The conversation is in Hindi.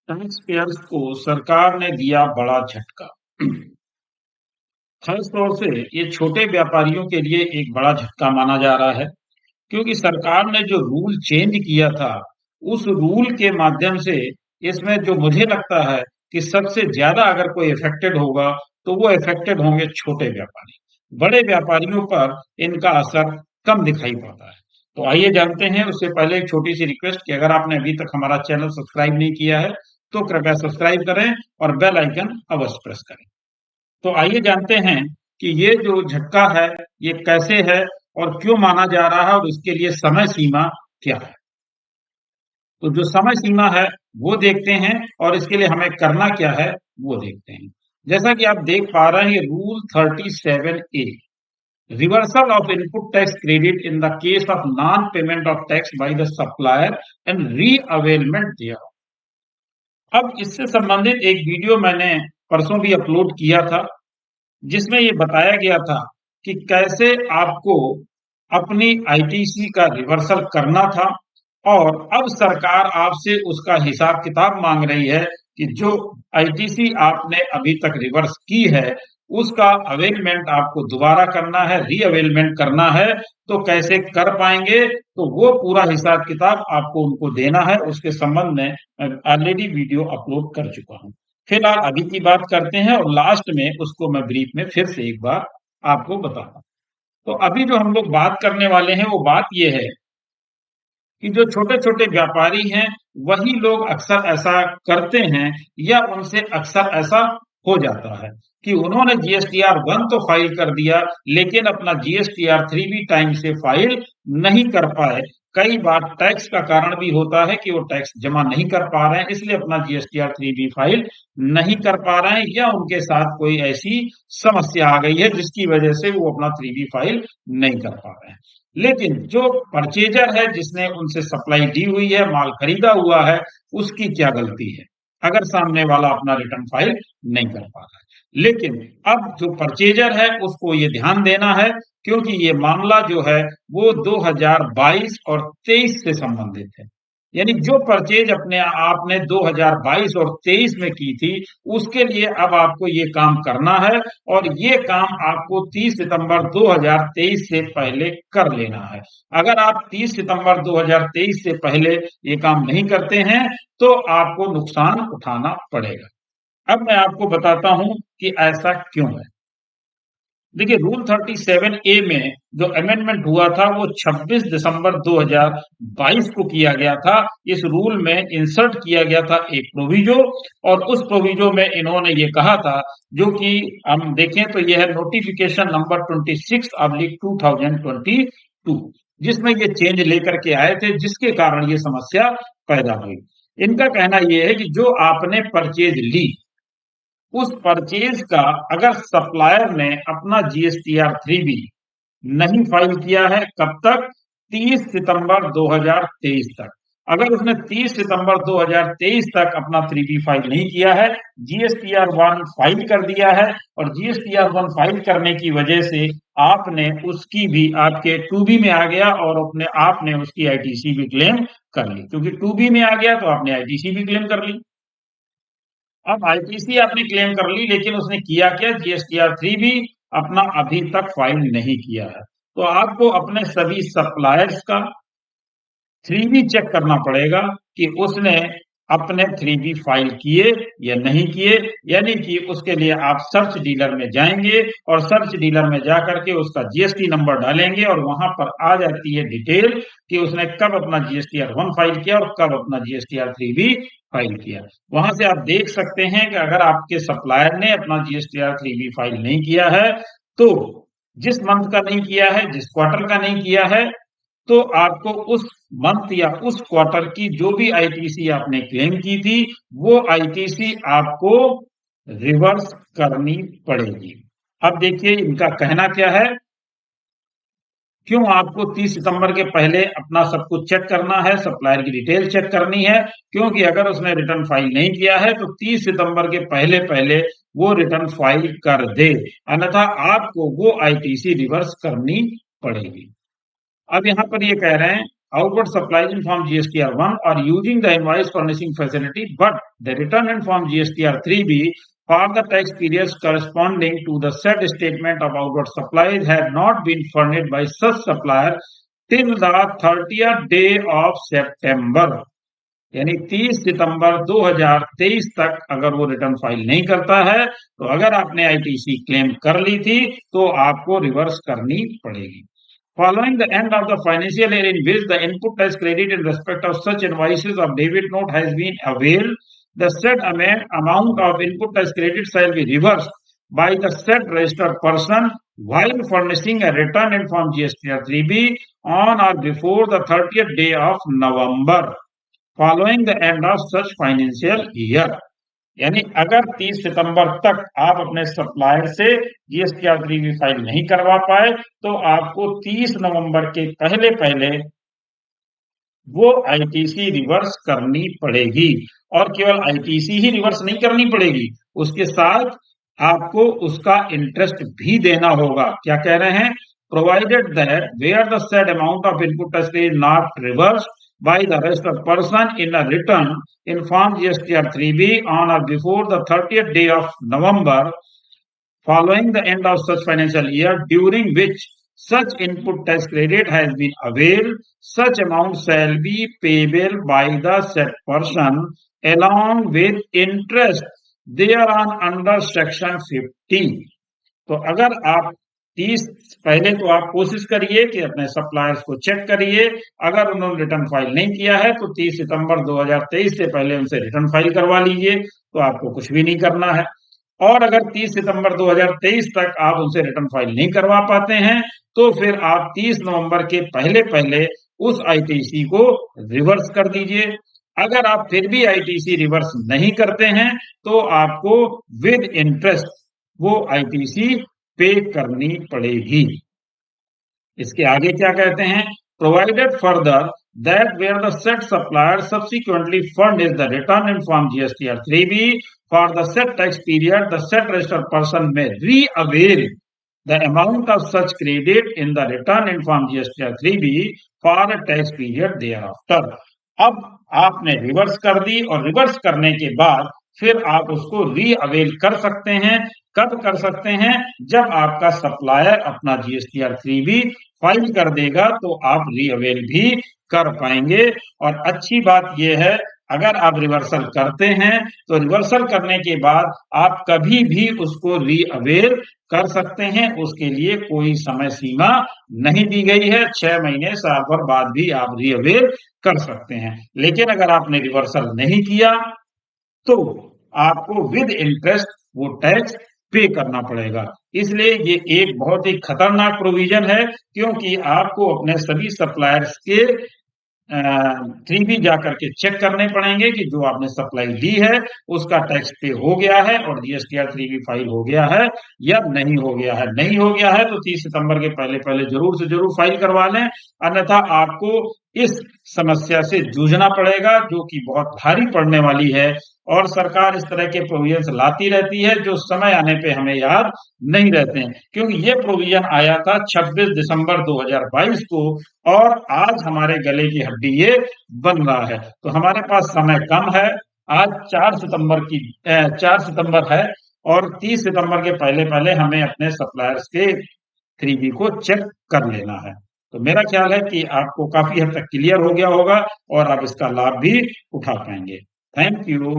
टैक्स पेयर्स को सरकार ने दिया बड़ा झटका। खास तौर से ये छोटे व्यापारियों के लिए एक बड़ा झटका माना जा रहा है, क्योंकि सरकार ने जो रूल चेंज किया था, उस रूल के माध्यम से इसमें जो मुझे लगता है कि सबसे ज्यादा अगर कोई इफेक्टेड होगा, तो वो इफेक्टेड होंगे छोटे व्यापारी। बड़े व्यापारियों पर इनका असर कम दिखाई पड़ता है। तो आइए जानते हैं। उससे पहले एक छोटी सी रिक्वेस्ट कि अगर आपने अभी तक हमारा चैनल सब्सक्राइब नहीं किया है, तो कृपया सब्सक्राइब करें और बेल आइकन अवश्य प्रेस करें। तो आइए जानते हैं कि ये जो झटका है, ये कैसे है और क्यों माना जा रहा है और इसके लिए समय सीमा क्या है। तो जो समय सीमा है वो देखते हैं और इसके लिए हमें करना क्या है वो देखते हैं। जैसा कि आप देख पा रहे हैं, ये rule 37A, reversal of input tax credit in the case of non payment of tax by the supplier and reavailment there. अब इससे संबंधित एक वीडियो मैंने परसों भी अपलोड किया था, जिसमें ये बताया गया था कि कैसे आपको अपनी आईटीसी का रिवर्सल करना था। और अब सरकार आपसे उसका हिसाब किताब मांग रही है कि जो आईटीसी आपने अभी तक रिवर्स की है, उसका अवेलमेंट आपको दोबारा करना है, रीअवेलमेंट करना है। तो कैसे कर पाएंगे, तो वो पूरा हिसाब किताब आपको उनको देना है। उसके संबंध में मैं ऑलरेडी वीडियो अपलोड कर चुका हूं। फिलहाल अभी की बात करते हैं और लास्ट में उसको मैं ब्रीफ में फिर से एक बार आपको बताता हूं। तो अभी जो हम लोग बात करने वाले हैं वो बात ये है कि जो छोटे-छोटे व्यापारी हैं, वही लोग अक्सर ऐसा करते हैं या उनसे अक्सर ऐसा हो जाता है कि उन्होंने जीएसटीआर 1 तो फाइल कर दिया, लेकिन अपना जीएसटीआर 3 भी टाइम से फाइल नहीं कर पाए। कई बार टैक्स का कारण भी होता है कि वो टैक्स जमा नहीं कर पा रहे हैं, इसलिए अपना जीएसटीआर 3 भी फाइल नहीं कर पा रहे हैं, या उनके साथ कोई ऐसी समस्या आ गई है जिसकी वजह से वो अपना 3 भी फाइल नहीं कर पा रहे हैं। लेकिन जो परचेजर है, जिसने उनसे सप्लाई दी हुई है, माल खरीदा हुआ है, उसकी क्या गलती है अगर सामने वाला अपना रिटर्न फाइल नहीं कर पा रहा है। लेकिन अब जो परचेजर है उसको ये ध्यान देना है, क्योंकि ये मामला जो है वो 2022 और 23 से संबंधित है। यानी जो परचेज अपने आपने 2022 और 23 में की थी, उसके लिए अब आपको ये काम करना है। और ये काम आपको 30 सितंबर 2023 से पहले कर लेना है। अगर आप 30 सितंबर 2023 से पहले ये काम नहीं करते हैं, तो आपको नुकसान उठाना पड़ेगा। अब मैं आपको बताता हूं कि ऐसा क्यों है। देखिए, रूल 37A में जो अमेंडमेंट हुआ था वो 26 दिसंबर 2022 को किया गया था। इस रूल में इंसर्ट किया गया था एक प्रोविजो, और उस प्रोविजो में इन्होंने ये कहा था, जो कि हम देखें तो यह है नोटिफिकेशन नंबर 26/2022, जिसमें ये चेंज लेकर के आए थे, जिसके कारण ये समस्या पैदा हुई। इनका कहना यह है कि जो आपने परचेज ली, उस परचेज का अगर सप्लायर ने अपना जीएसटीआर 3 भी नहीं फाइल किया है, कब तक? 30 सितंबर 2023 तक। अगर उसने 30 सितंबर 2023 तक अपना 3B फाइल नहीं किया है, जीएसटीआर 1 फाइल कर दिया है, और जीएसटीआर 1 फाइल करने की वजह से आपने उसकी भी आपके 2B में आ गया, और अपने आपने उसकी आईटीसी भी क्लेम कर ली, क्योंकि 2B में आ गया तो आपने आईटीसी भी क्लेम कर ली। अब आईटीसी आपने क्लेम कर ली, लेकिन उसने किया क्या? जीएसटीआर 3 भी अपना अभी तक फाइल नहीं किया है। तो आपको अपने सभी सप्लायर्स का 3B चेक करना पड़ेगा कि उसने अपने 3B फाइल किए या नहीं किए। यानी कि उसके लिए आप सर्च डीलर में जाएंगे और सर्च डीलर में जाकर के उसका जीएसटी नंबर डालेंगे, और वहां पर आ जाती है डिटेल कि उसने कब अपना जीएसटीआर 1 फाइल किया और कब अपना जीएसटीआर 3B फाइल किया। वहां से आप देख सकते हैं कि अगर आपके सप्लायर ने अपना जीएसटीआर 3B फाइल नहीं किया है, तो जिस मंथ का नहीं किया है, जिस क्वार्टर का नहीं किया है, तो आपको उस मंथ या उस क्वार्टर की जो भी आईटीसी आपने क्लेम की थी, वो आईटीसी आपको रिवर्स करनी पड़ेगी। अब देखिए इनका कहना क्या है, क्यों आपको 30 सितंबर के पहले अपना सब कुछ चेक करना है, सप्लायर की डिटेल चेक करनी है। क्योंकि अगर उसने रिटर्न फाइल नहीं किया है, तो 30 सितंबर के पहले पहले वो रिटर्न फाइल कर दे, अन्यथा आपको वो आईटीसी रिवर्स करनी पड़ेगी। अब यहाँ पर ये कह रहे हैं outward supplies in Form GSTR1 are using the invoice furnishing facility, but the return in Form GSTR3B for the tax periods corresponding to the said statement of outward supplies had not been furnished by such supplier till the 30th day of September. यानी 30 सितंबर 2023 तक अगर वो रिटर्न फाइल नहीं करता है तो अगर आपने आईटीसी क्लेम कर ली थी तो आपको रिवर्स करनी पड़ेगी। Following the end of the financial year in which the input tax credit in respect of such invoices of debit note has been availed, the said amount of input tax credit shall be reversed by the said registered person while furnishing a return in Form GSTR3B on or before the 30th day of November following the end of such financial year. यानी अगर 30 सितंबर तक आप अपने सप्लायर से GSTR3B फाइल नहीं करवा पाए तो आपको 30 नवंबर के पहले पहले वो आईटीसी रिवर्स करनी पड़ेगी। और केवल आईटीसी ही रिवर्स नहीं करनी पड़ेगी, उसके साथ आपको उसका इंटरेस्ट भी देना होगा। क्या कह रहे हैं? Provided that where the said amount of input tax is not reverse by the registered person in a return in Form GSTR3B on or before the 30th day of November following the end of such financial year during which such input tax credit has been availed, such amount shall be payable by the said person along with interest thereon under section 50। तो अगर आप 30 पहले तो आप कोशिश करिए कि अपने सप्लायर्स को चेक करिए, अगर उन्होंने रिटर्न फाइल नहीं किया है तो 30 सितंबर 2023 से पहले उनसे रिटर्न फाइल करवा लीजिए, तो आपको कुछ भी नहीं करना है। और अगर 30 सितंबर 2023 तक आप उनसे रिटर्न फाइल नहीं करवा पाते हैं तो फिर आप 30 नवंबर के पहले पहले उस आईटीसी को रिवर्स कर दीजिए। अगर आप फिर भी आईटीसी रिवर्स नहीं करते हैं तो आपको विद इंटरेस्ट वो आईटीसी पे करनी पड़ेगी। इसके आगे क्या कहते हैं? Provided further that where the said supplier subsequently furnished the return in Form GSTR3B for the said tax period, the said registered person may re-avail the amount of such credit in the return in Form GSTR3B for a tax period thereafter। अब आपने रिवर्स कर दी और रिवर्स करने के बाद फिर आप उसको री-अवेल कर सकते हैं। कब कर सकते हैं? जब आपका सप्लायर अपना GSTR3B फाइल कर देगा तो आप री-अवेल भी कर पाएंगे। और अच्छी बात यह है, अगर आप रिवर्सल करते हैं तो रिवर्सल करने के बाद आप कभी भी उसको री-अवेल कर सकते हैं, उसके लिए कोई समय सीमा नहीं दी गई है। 6 महीने साल भर बाद भी आप री-अवेल कर सकते हैं। लेकिन अगर आपने रिवर्सल नहीं किया तो आपको विद इंटरेस्ट वो टैक्स पे करना पड़ेगा। इसलिए ये एक बहुत ही खतरनाक प्रोविजन है, क्योंकि आपको अपने सभी सप्लायर्स के 3B जाकर के चेक करने पड़ेंगे कि जो आपने सप्लाई दी है उसका टैक्स पे हो गया है और GSTR3B फाइल हो गया है या नहीं हो गया है। नहीं हो गया है तो 30 सितंबर के पहले पहले जरूर से जरूर फाइल करवा लें, अन्यथा आपको इस समस्या से जूझना पड़ेगा जो कि बहुत भारी पड़ने वाली है। और सरकार इस तरह के प्रोविजन लाती रहती है जो समय आने पे हमें याद नहीं रहते हैं, क्योंकि ये प्रोविजन आया था 26 दिसंबर 2022 को और आज हमारे गले की हड्डी ये बन रहा है। तो हमारे पास समय कम है। आज 4 सितंबर है और 30 सितंबर के पहले पहले हमें अपने सप्लायर्स के 3B को चेक कर लेना है। तो मेरा ख्याल है कि आपको काफी हद तक क्लियर हो गया होगा और आप इसका लाभ भी उठा पाएंगे। Thank you.